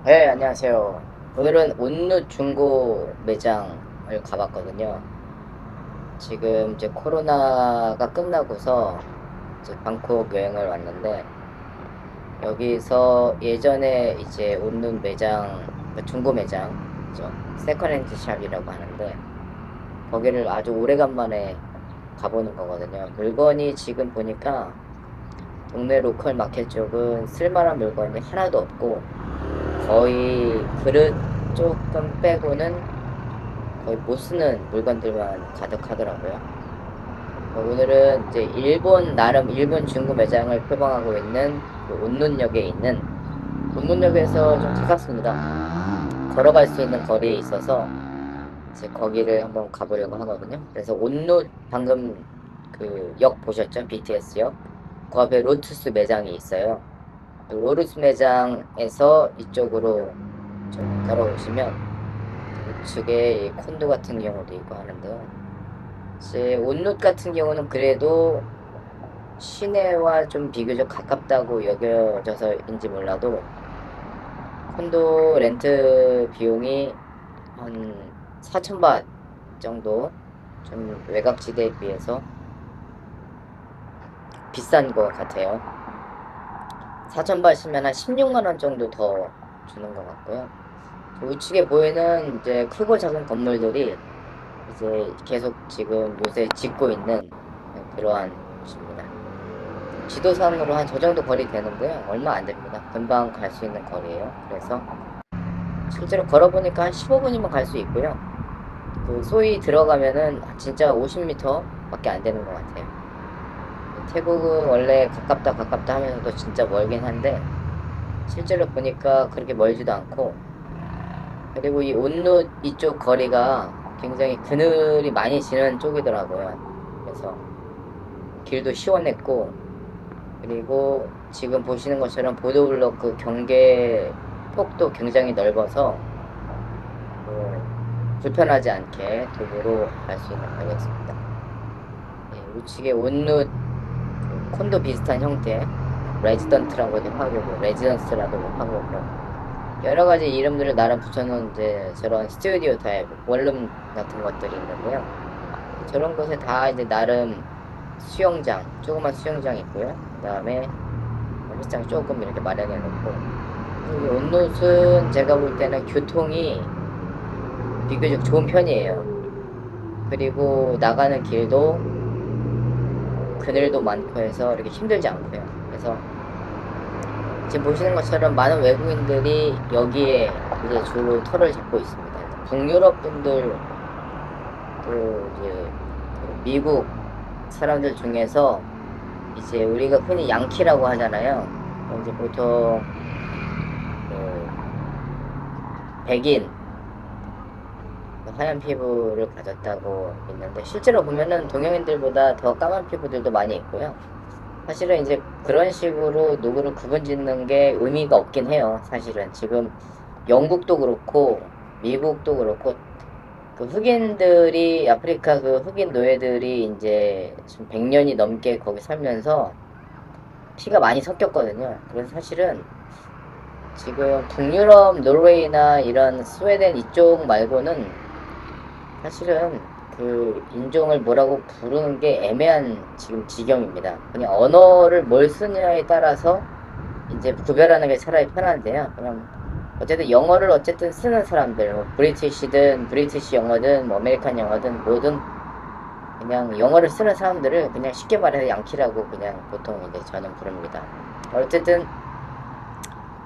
네, 안녕하세요. 오늘은 온누 중고 매장을 가봤거든요. 지금 이제 코로나가 끝나고서 이제 방콕 여행을 왔는데, 여기서 예전에 이제 온누 매장, 그 중고 매장이죠. 세컨핸드 샵이라고 하는데, 거기를 아주 오래간만에 가보는 거거든요. 물건이 지금 보니까 동네 로컬 마켓 쪽은 쓸만한 물건이 하나도 없고, 거의 그릇 조금 빼고는 거의 못 쓰는 물건들만 가득하더라고요. 오늘은 이제 나름 일본 중고 매장을 표방하고 있는 그 온눈역에 있는, 온눈역에서 좀 가깝습니다. 걸어갈 수 있는 거리에 있어서 이제 거기를 한번 가보려고 하거든요. 그래서 온눈, 방금 그 역 보셨죠? BTS 역. 그 앞에 로투스 매장이 있어요. 그 로투스 매장에서 이쪽으로 좀 걸어오시면 우측에 이 콘도 같은 경우도 있고 하는데요. 이제 온룻 같은 경우는 그래도 시내와 좀 비교적 가깝다고 여겨져서인지 몰라도 콘도 렌트 비용이 한 4,000바 정도, 좀 외곽지대에 비해서 비싼 것 같아요. 4,000바시면 한 16만 원 정도 더 주는 것 같고요. 우측에 보이는 이제 크고 작은 건물들이 이제 계속 지금 요새 짓고 있는 그러한 곳입니다. 지도상으로 한 저 정도 거리 되는데요. 얼마 안 됩니다. 금방 갈 수 있는 거리예요. 그래서 실제로 걸어보니까 한 15분이면 갈 수 있고요. 그 소위 들어가면은 진짜 50m 밖에 안 되는 것 같아요. 태국은 원래 가깝다 가깝다 하면서도 진짜 멀긴 한데 실제로 보니까 그렇게 멀지도 않고, 그리고 이 온루 이쪽 거리가 굉장히 그늘이 많이 지는 쪽이더라고요. 그래서 길도 시원했고, 그리고 지금 보시는 것처럼 보도블록 그 경계 폭도 굉장히 넓어서 불편하지 않게 도보로 갈 수 있는 거리였습니다. 예, 우측에 온루 그 콘도 비슷한 형태, 레지던트라고도 하고 뭐 레지던스라고도 하고 그런 여러 가지 이름들을 나름 붙여놓은 이제 저런 스튜디오 타입 원룸 같은 것들이 있는데요. 저런 곳에 다 이제 나름 수영장, 조그만 수영장 있고요. 그 다음에 헬스장 조금 이렇게 마련해 놓고, 이 온롯은 제가 볼 때는 교통이 비교적 좋은 편이에요. 그리고 나가는 길도 그늘도 많고 해서 이렇게 힘들지 않고요. 그래서 지금 보시는 것처럼 많은 외국인들이 여기에 이제 주로 터를 잡고 있습니다. 북유럽 분들, 또 이제 미국 사람들 중에서 이제 우리가 흔히 양키라고 하잖아요. 이제 보통 그 백인, 하얀 피부를 가졌다고 있는데 실제로 보면은 동양인들보다 더 까만 피부들도 많이 있고요. 사실은 이제 그런 식으로 누구를 구분 짓는 게 의미가 없긴 해요. 사실은 지금 영국도 그렇고 미국도 그렇고 그 흑인들이 아프리카 그 흑인 노예들이 이제 지금 100년이 넘게 거기 살면서 피가 많이 섞였거든요. 그래서 사실은 지금 북유럽, 노르웨이나 이런 스웨덴 이쪽 말고는 사실은 그 인종을 뭐라고 부르는 게 애매한 지금 지경입니다. 그냥 언어를 뭘 쓰냐에 따라서 이제 구별하는 게 차라리 편한데요. 그냥 어쨌든 영어를 어쨌든 쓰는 사람들, 뭐 브리티시든 브리티시 영어든 뭐 아메리칸 영어든 뭐든 그냥 영어를 쓰는 사람들을 그냥 쉽게 말해서 양키라고 그냥 보통 이제 저는 부릅니다. 어쨌든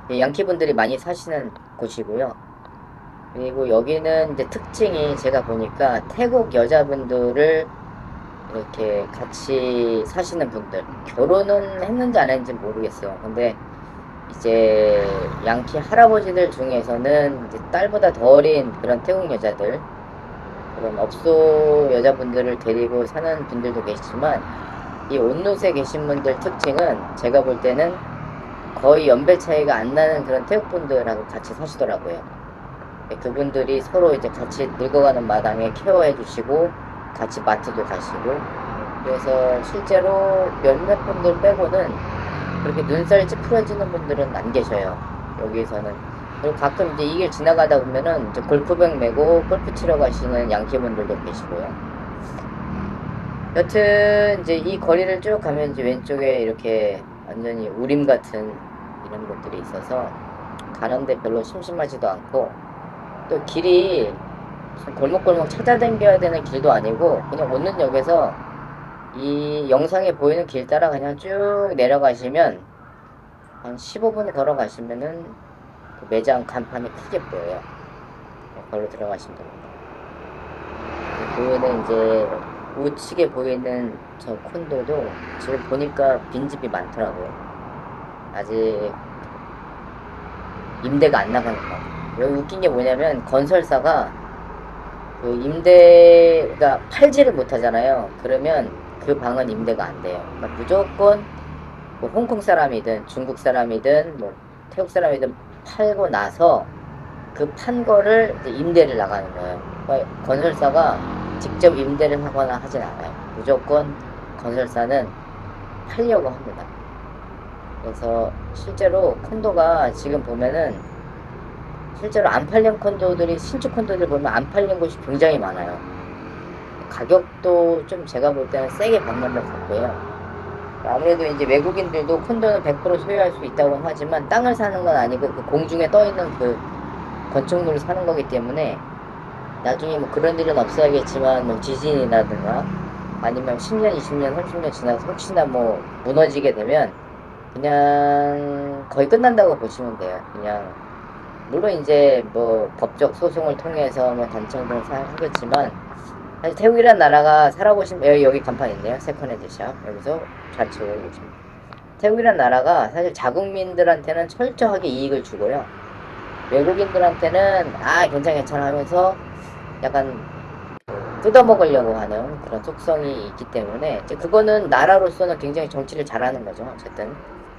양키 분들이 많이 사시는 곳이고요. 그리고 여기는 이제 특징이 제가 보니까 태국 여자분들을 이렇게 같이 사시는 분들, 결혼은 했는지 안 했는지 모르겠어요. 근데 이제 양키 할아버지들 중에서는 이제 딸보다 더 어린 그런 태국 여자들, 그런 업소 여자분들을 데리고 사는 분들도 계시지만 이 온롯에 계신 분들 특징은 제가 볼 때는 거의 연배 차이가 안 나는 그런 태국 분들하고 같이 사시더라고요. 그분들이 서로 이제 같이 늙어가는 마당에 케어해 주시고 같이 마트도 가시고, 그래서 실제로 몇몇 분들 빼고는 그렇게 눈살 찌푸려지는 분들은 안 계셔요. 여기에서는 그리고 가끔 이제 이 길 지나가다 보면은 이제 골프백 메고 골프 치러 가시는 양키분들도 계시고요. 여튼 이제 이 거리를 쭉 가면 이제 왼쪽에 이렇게 완전히 우림 같은 이런 곳들이 있어서 가는데 별로 심심하지도 않고, 또 길이 무슨 골목골목 찾아다녀야 되는 길도 아니고 그냥 오는 역에서 이 영상에 보이는 길 따라 그냥 쭉 내려가시면 한 15분 걸어가시면은 그 매장 간판이 크게 보여요. 걸로 들어가시면 됩니다. 보이는 이제 우측에 보이는 저 콘도도 지금 보니까 빈집이 많더라고요. 아직 임대가 안 나가는 거 같아요. 여기 웃긴 게 뭐냐면 건설사가 그 임대가 팔지를 못하잖아요. 그러면 그 방은 임대가 안 돼요. 그러니까 무조건 뭐 홍콩 사람이든 중국 사람이든 뭐 태국 사람이든 팔고 나서 그 판 거를 이제 임대를 나가는 거예요. 그러니까 건설사가 직접 임대를 하거나 하진 않아요. 무조건 건설사는 팔려고 합니다. 그래서 실제로 콘도가 지금 보면은 실제로 안 팔린 콘도들이, 신축 콘도들 보면 안 팔린 곳이 굉장히 많아요. 가격도 좀 제가 볼 때는 세게 받는 것 같고요. 아무래도 이제 외국인들도 콘도는 100% 소유할 수 있다고 하지만 땅을 사는 건 아니고 그 공중에 떠 있는 그 건축물을 사는 거기 때문에 나중에 뭐 그런 일은 없어야겠지만 뭐 지진이라든가 아니면 10년, 20년, 30년 지나서 혹시나 뭐 무너지게 되면 그냥 거의 끝난다고 보시면 돼요. 그냥 물론 이제 뭐 법적 소송을 통해서 뭐 단청을 하겠지만, 사실 태국이란 나라가 살아보시면 여기 간판 있네요. 세컨핸드샵 여기서 좌측 보시면 태국이란 나라가 사실 자국민들한테는 철저하게 이익을 주고요. 외국인들한테는 괜찮아 괜찮아 하면서 약간 뜯어먹으려고 하는 그런 속성이 있기 때문에 이제 그거는 나라로서는 굉장히 정치를 잘하는 거죠. 어쨌든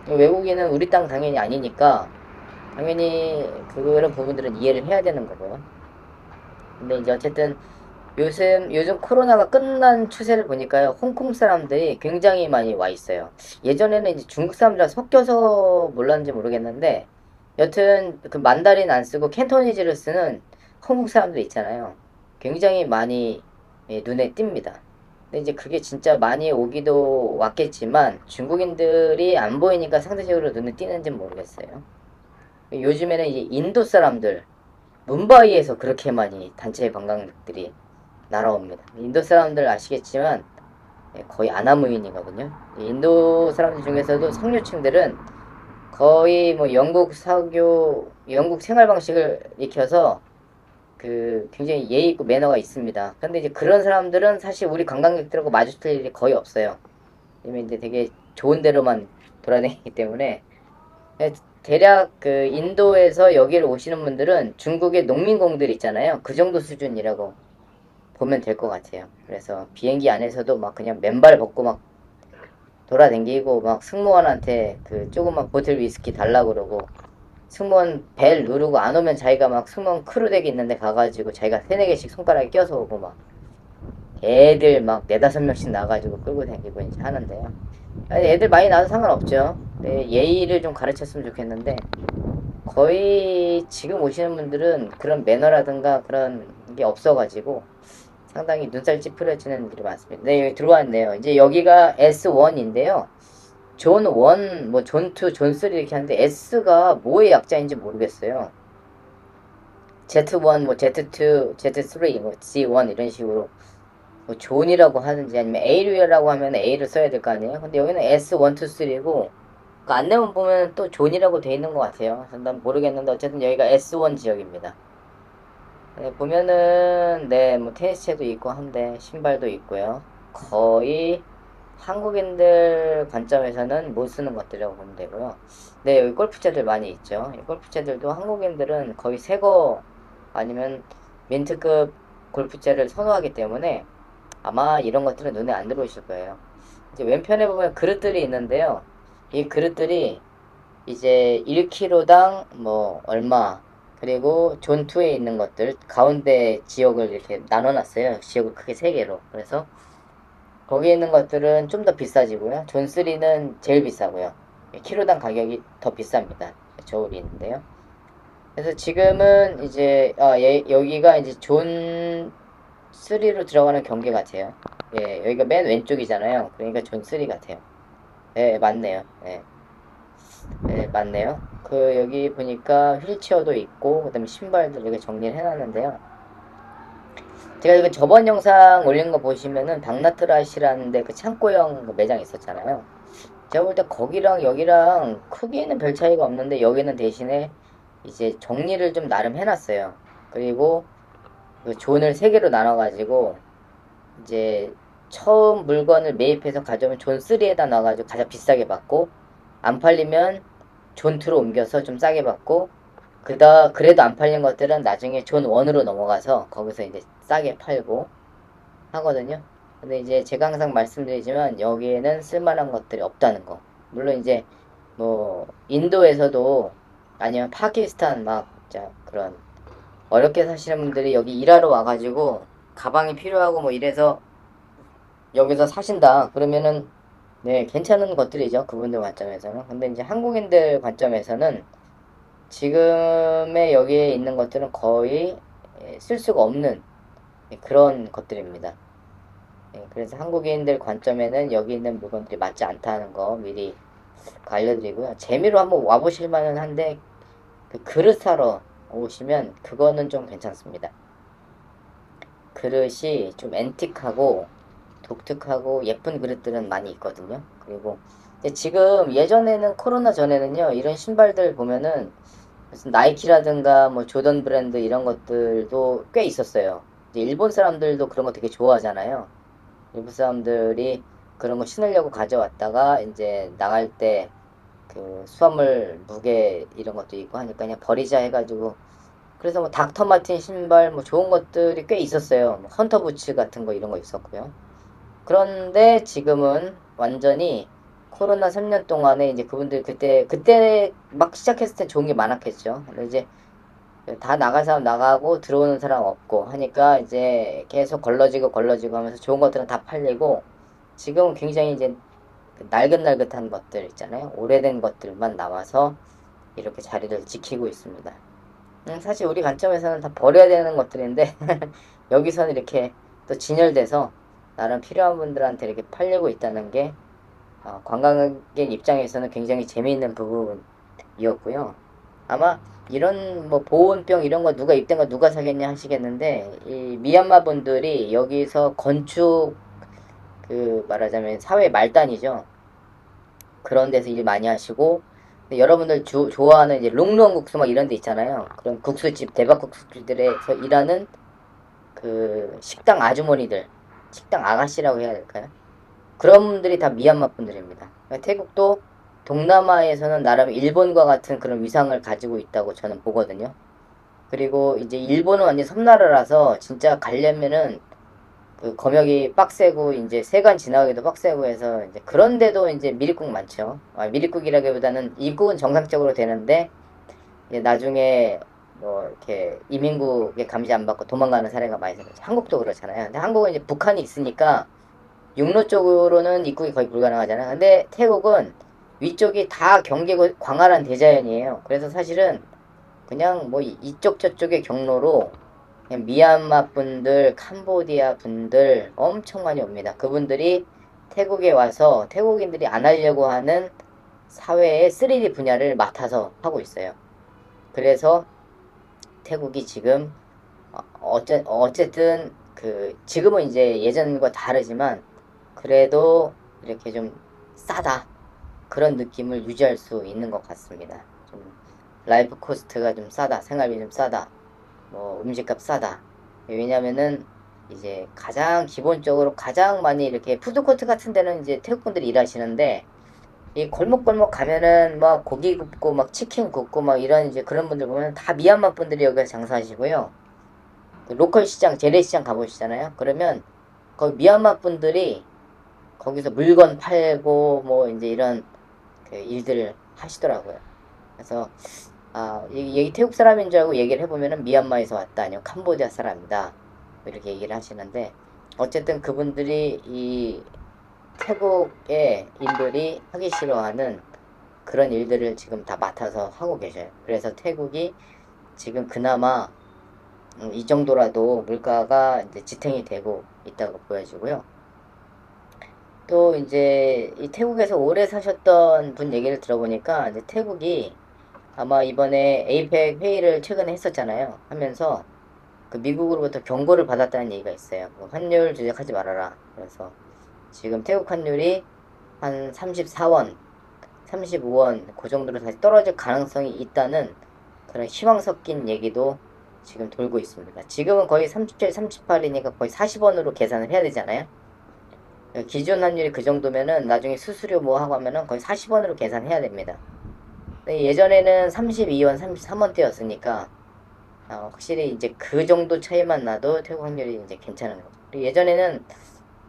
외국인은 우리 땅 당연히 아니니까 당연히 그런 부분들은 이해를 해야 되는 거고요. 근데 이제 어쨌든 요즘 코로나가 끝난 추세를 보니까요, 홍콩 사람들이 굉장히 많이 와 있어요. 예전에는 이제 중국 사람들이랑 섞여서 몰랐는지 모르겠는데, 여튼 그 만다린 안 쓰고 캔토니즈를 쓰는 한국 사람들 있잖아요. 굉장히 많이 눈에 띕니다. 근데 이제 그게 진짜 많이 오기도 왔겠지만 중국인들이 안 보이니까 상대적으로 눈에 띄는지 모르겠어요. 요즘에는 이제 인도 사람들, 뭄바이에서 그렇게 많이 단체 관광객들이 날아옵니다. 인도 사람들 아시겠지만 거의 아나무인이거든요. 인도 사람들 중에서도 상류층들은 거의 뭐 영국 생활 방식을 익혀서 그 굉장히 예의 있고 매너가 있습니다. 근데 이제 그런 사람들은 사실 우리 관광객들하고 마주칠 일이 거의 없어요. 왜냐면 이제 되게 좋은 데로만 돌아다니기 때문에. 대략 그 인도에서 여기를 오시는 분들은 중국의 농민공들 있잖아요. 그 정도 수준이라고 보면 될 것 같아요. 그래서 비행기 안에서도 막 그냥 맨발 벗고 막 돌아다니고 막 승무원한테 그 조그만 보틀 위스키 달라고 그러고, 승무원 벨 누르고 안 오면 자기가 막 승무원 크루덱 있는데 가가지고 자기가 세네 개씩 손가락에 껴서 오고 막 애들 막 네다섯 명씩 나가지고 끌고 다니고 이제 하는데요. 아니, 애들 많이 나도 상관없죠. 네, 예의를 좀 가르쳤으면 좋겠는데 거의 지금 오시는 분들은 그런 매너라든가 그런 게 없어가지고 상당히 눈살 찌푸려지는 분들이 많습니다. 네, 여기 들어왔네요. 이제 여기가 S1인데요. 존 1, 뭐 존 2, 존 3 이렇게 하는데 S가 뭐의 약자인지 모르겠어요. Z1, 뭐 Z2, Z3, 뭐 C1 이런 식으로 뭐 존이라고 하는지 아니면 A류라고 하면 A를 써야 될 거 아니에요. 근데 여기는 S1, 2, 3고 그 안내문 보면 또 존이라고 돼 있는 것 같아요. 난 모르겠는데 어쨌든 여기가 S1 지역입니다. 네, 보면은 네, 뭐 테니스채도 있고 한데 신발도 있고요. 거의 한국인들 관점에서는 못 쓰는 것들이라고 보면 되고요. 네, 여기 골프채들 많이 있죠. 이 골프채들도 한국인들은 거의 새거 아니면 민트급 골프채를 선호하기 때문에 아마 이런 것들은 눈에 안 들어오실 거예요. 이제 왼편에 보면 그릇들이 있는데요. 이 그릇들이 이제 1kg당 뭐 얼마, 그리고 존2에 있는 것들 가운데 지역을 이렇게 나눠놨어요. 지역을 크게 세 개로. 그래서 거기에 있는 것들은 좀 더 비싸지고요. 존3는 제일 비싸고요. 키로당 가격이 더 비쌉니다. 저울이 있는데요. 그래서 지금은 이제 여기가 이제 존 3로 들어가는 경기 같아요. 예, 여기가 맨 왼쪽이잖아요. 그러니까 존 3 같아요. 예, 맞네요. 예, 예, 맞네요. 여기 보니까 휠체어도 있고, 그 다음에 신발들 이렇게 정리를 해놨는데요. 제가 이거 저번 영상 올린 거 보시면은 박나트라시라는 데 그 창고형 그 매장 있었잖아요. 제가 볼 때 거기랑 여기랑 크기에는 별 차이가 없는데 여기는 대신에 이제 정리를 좀 나름 해놨어요. 그리고 그 존을 세 개로 나눠가지고 이제 처음 물건을 매입해서 가져오면 존 3에다 넣어가지고 가장 비싸게 받고 안 팔리면 존 2로 옮겨서 좀 싸게 받고 그래도 안 팔린 것들은 나중에 존 1으로 넘어가서 거기서 이제 싸게 팔고 하거든요. 근데 이제 제가 항상 말씀드리지만 여기에는 쓸만한 것들이 없다는 거. 물론 이제 뭐 인도에서도 아니면 파키스탄 막 진짜 그런 어렵게 사시는 분들이 여기 일하러 와가지고 가방이 필요하고 뭐 이래서 여기서 사신다. 그러면은 네 괜찮은 것들이죠. 그분들 관점에서는. 근데 이제 한국인들 관점에서는 지금의 여기에 있는 것들은 거의 쓸 수가 없는 그런 것들입니다. 그래서 한국인들 관점에는 여기 있는 물건들이 맞지 않다는 거 미리 알려드리고요. 재미로 한번 와보실 만은 한데 그 그릇 사러 오시면 그거는 좀 괜찮습니다. 그릇이 좀 앤틱하고 독특하고 예쁜 그릇들은 많이 있거든요. 그리고 지금 예전에는 코로나 전에는요 이런 신발들 보면은 무슨 나이키라든가 뭐 조던 브랜드 이런 것들도 꽤 있었어요. 이제 일본 사람들도 그런 거 되게 좋아하잖아요. 일본 사람들이 그런 거 신으려고 가져왔다가 이제 나갈 때 그 수화물 무게 이런 것도 있고 하니까 그냥 버리자 해가지고 그래서 뭐 닥터 마틴 신발 뭐 좋은 것들이 꽤 있었어요. 뭐 헌터 부츠 같은 거 이런 거 있었고요. 그런데 지금은 완전히 코로나 3년 동안에 이제 그분들 그때 막 시작했을 때 좋은 게 많았겠죠. 근데 이제 다 나갈 사람 나가고 들어오는 사람 없고 하니까 이제 계속 걸러지고 하면서 좋은 것들은 다 팔리고 지금은 굉장히 이제 날긋날긋한 것들 있잖아요. 오래된 것들만 남아서 이렇게 자리를 지키고 있습니다. 사실 우리 관점에서는 다 버려야 되는 것들인데 여기서는 이렇게 또 진열돼서 나름 필요한 분들한테 이렇게 팔리고 있다는 게 관광객 입장에서는 굉장히 재미있는 부분이었고요. 아마 이런 뭐 보온병 이런 거 누가 입된 거 누가 사겠냐 하시겠는데 이 미얀마 분들이 여기서 건축 그 말하자면 사회 말단이죠. 그런 데서 일 많이 하시고 근데 여러분들 좋아하는 이제 롱롱 국수 막 이런 데 있잖아요. 그런 국수집 대박 국수집들에서 일하는 그 식당 아주머니들, 식당 아가씨라고 해야 될까요? 그런 분들이 다 미얀마 분들입니다. 그러니까 태국도 동남아에서는 나름 일본과 같은 그런 위상을 가지고 있다고 저는 보거든요. 그리고 이제 일본은 완전 섬나라라서 진짜 가려면은 그 검역이 빡세고 이제 세관 지나가기도 빡세고 해서 이제 그런데도 이제 미립국 많죠. 미립국이라기보다는 입국은 정상적으로 되는데 이제 나중에 뭐 이렇게 이민국에 감시 안 받고 도망가는 사례가 많이 생겼죠. 한국도 그렇잖아요. 근데 한국은 이제 북한이 있으니까 육로 쪽으로는 입국이 거의 불가능하잖아요. 근데 태국은 위쪽이 다 경계고 광활한 대자연이에요. 그래서 사실은 그냥 뭐 이쪽 저쪽의 경로로 그냥 미얀마 분들, 캄보디아 분들 엄청 많이 옵니다. 그분들이 태국에 와서 태국인들이 안 하려고 하는 사회의 3D 분야를 맡아서 하고 있어요. 그래서 태국이 지금 어쨌든 그 지금은 이제 예전과 다르지만 그래도 이렇게 좀 싸다 그런 느낌을 유지할 수 있는 것 같습니다. 좀 라이프 코스트가 좀 싸다, 생활비 좀 싸다, 뭐 음식값 싸다. 왜냐면은 이제 가장 기본적으로 가장 많이 이렇게 푸드코트 같은 데는 이제 태국 분들이 일하시는데 이 골목골목 가면은 막 고기 굽고 막 치킨 굽고 막 이런 이제 그런 분들 보면 다 미얀마 분들이 여기서 장사하시고요. 그 로컬 시장, 재래시장 가보시잖아요. 그러면 거기 미얀마 분들이 거기서 물건 팔고 뭐 이제 이런 그 일들을 하시더라고요. 그래서 이 태국 사람인 줄 알고 얘기를 해보면은 미얀마에서 왔다 아니면 캄보디아 사람이다 뭐 이렇게 얘기를 하시는데 어쨌든 그분들이 이 태국의 인들이 하기 싫어하는 그런 일들을 지금 다 맡아서 하고 계셔요. 그래서 태국이 지금 그나마 이 정도라도 물가가 이제 지탱이 되고 있다고 보여지고요. 또 이제 이 태국에서 오래 사셨던 분 얘기를 들어보니까 이제 태국이 아마 이번에 에이펙 회의를 최근에 했었잖아요. 하면서 그 미국으로부터 경고를 받았다는 얘기가 있어요. 환율 조작하지 말아라. 그래서 지금 태국 환율이 한 34원, 35원 그 정도로 다시 떨어질 가능성이 있다는 그런 희망 섞인 얘기도 지금 돌고 있습니다. 지금은 거의 37, 38이니까 거의 40원으로 계산을 해야 되잖아요. 기준 환율이 그 정도면은 나중에 수수료 뭐 하고 하면은 거의 40원으로 계산해야 됩니다. 예전에는 32원, 33원대였으니까 확실히 이제 그 정도 차이만 나도 태국 환율이 이제 괜찮은 거죠. 예전에는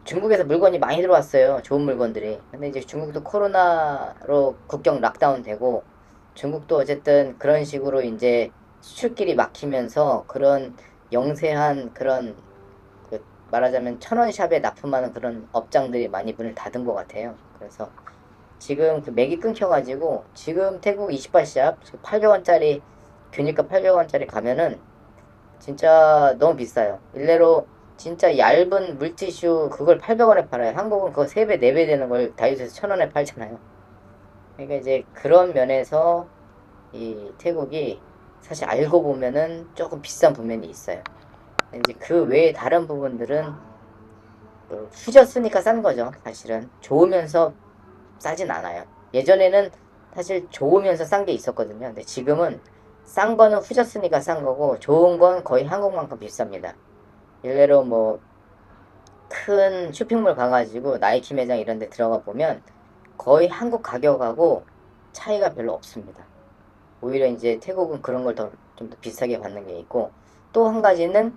중국에서 물건이 많이 들어왔어요. 좋은 물건들이. 근데 이제 중국도 코로나로 국경 락다운 되고 중국도 어쨌든 그런 식으로 이제 수출길이 막히면서 그런 영세한 그런 그 말하자면 천원 샵에 납품하는 그런 업장들이 많이 문을 닫은 것 같아요. 그래서 지금 그 맥이 끊겨가지고 지금 태국 28샵 800원짜리 균일가 800원짜리 가면은 진짜 너무 비싸요. 일례로 진짜 얇은 물티슈 그걸 800원에 팔아요. 한국은 그거 3배, 4배 되는 걸 다이소에서 1000원에 팔잖아요. 그러니까 이제 그런 면에서 이 태국이 사실 알고 보면은 조금 비싼 부분이 있어요. 이제 그 외에 다른 부분들은 후졌으니까 싼 거죠. 사실은 좋으면서 싸진 않아요. 예전에는 사실 좋으면서 싼 게 있었거든요. 근데 지금은 싼 거는 후졌으니까 싼 거고 좋은 건 거의 한국만큼 비쌉니다. 일례로 뭐 큰 쇼핑몰 가가지고 나이키 매장 이런 데 들어가 보면 거의 한국 가격하고 차이가 별로 없습니다. 오히려 이제 태국은 그런 걸 좀 더 비싸게 받는 게 있고 또 한 가지는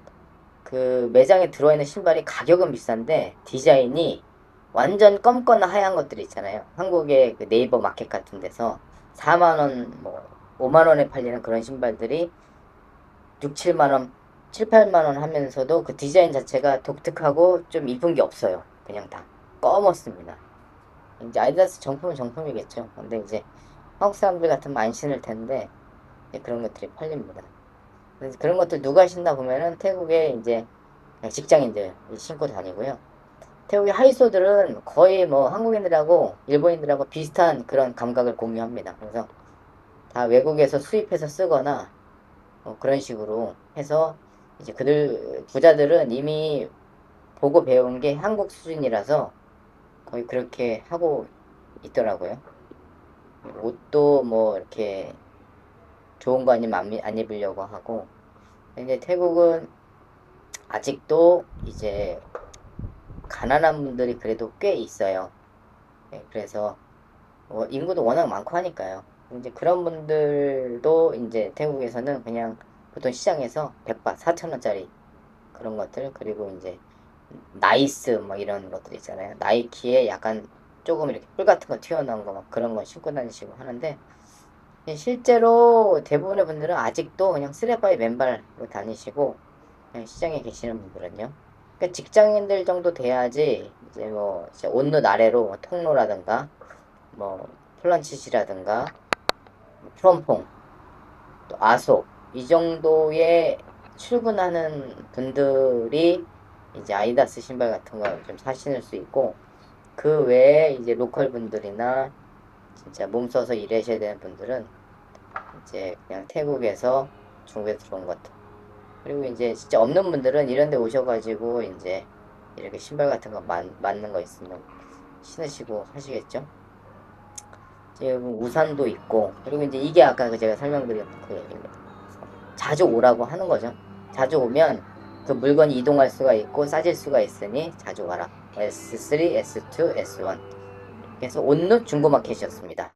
그 매장에 들어있는 신발이 가격은 비싼데 디자인이 완전 검거나 하얀 것들이 있잖아요. 한국의 그 네이버 마켓 같은 데서 4만원, 뭐 5만원에 팔리는 그런 신발들이 6, 7만원, 7, 8만원 하면서도 그 디자인 자체가 독특하고 좀 이쁜 게 없어요. 그냥 다 검었습니다. 이제 아디다스 정품은 정품이겠죠. 근데 이제 한국 사람들 같으면 안 신을 텐데 그런 것들이 팔립니다. 그래서 그런 것들 누가 신나 보면은 태국에 이제 직장인들 신고 다니고요. 태국의 하이소들은 거의 뭐 한국인들하고 일본인들하고 비슷한 그런 감각을 공유합니다. 그래서 다 외국에서 수입해서 쓰거나 그런 식으로 해서 이제 그들 부자들은 이미 보고 배운 게 한국 수준이라서 거의 그렇게 하고 있더라고요. 옷도 뭐 이렇게 좋은 거 아니면 안 입으려고 하고. 근데 태국은 아직도 이제 가난한 분들이 그래도 꽤 있어요. 네, 그래서 인구도 워낙 많고 하니까요. 이제 그런 분들도 이제 태국에서는 그냥 보통 시장에서 100바 4,000원짜리 그런 것들 그리고 이제 나이스 뭐 이런 것들 있잖아요. 나이키에 약간 조금 이렇게 뿔 같은 거 튀어나온 거 막 그런 거 신고 다니시고 하는데 실제로 대부분의 분들은 아직도 그냥 쓰레빠에 맨발로 다니시고 그냥 시장에 계시는 분들은요. 그러니까 직장인들 정도 돼야지 이제 뭐 이제 온누 아래로 뭐 통로라든가 뭐 플런치시라든가 프롬퐁 또 아속 이 정도의 출근하는 분들이 이제 아디다스 신발 같은 걸 좀 사신을 수 있고 그 외에 이제 로컬 분들이나 진짜 몸 써서 일하셔야 되는 분들은 이제 그냥 태국에서 중국에 들어온 것들 그리고 이제 진짜 없는 분들은 이런 데 오셔가지고 이제 이렇게 신발 같은 거 맞는 거 있으면 신으시고 하시겠죠. 지금 우산도 있고 그리고 이제 이게 아까 제가 설명드린 그 얘기입니다. 자주 오라고 하는 거죠. 자주 오면 그 물건이 이동할 수가 있고 싸질 수가 있으니 자주 와라. S3, S2, S1 그래서 온누 중고마켓이었습니다.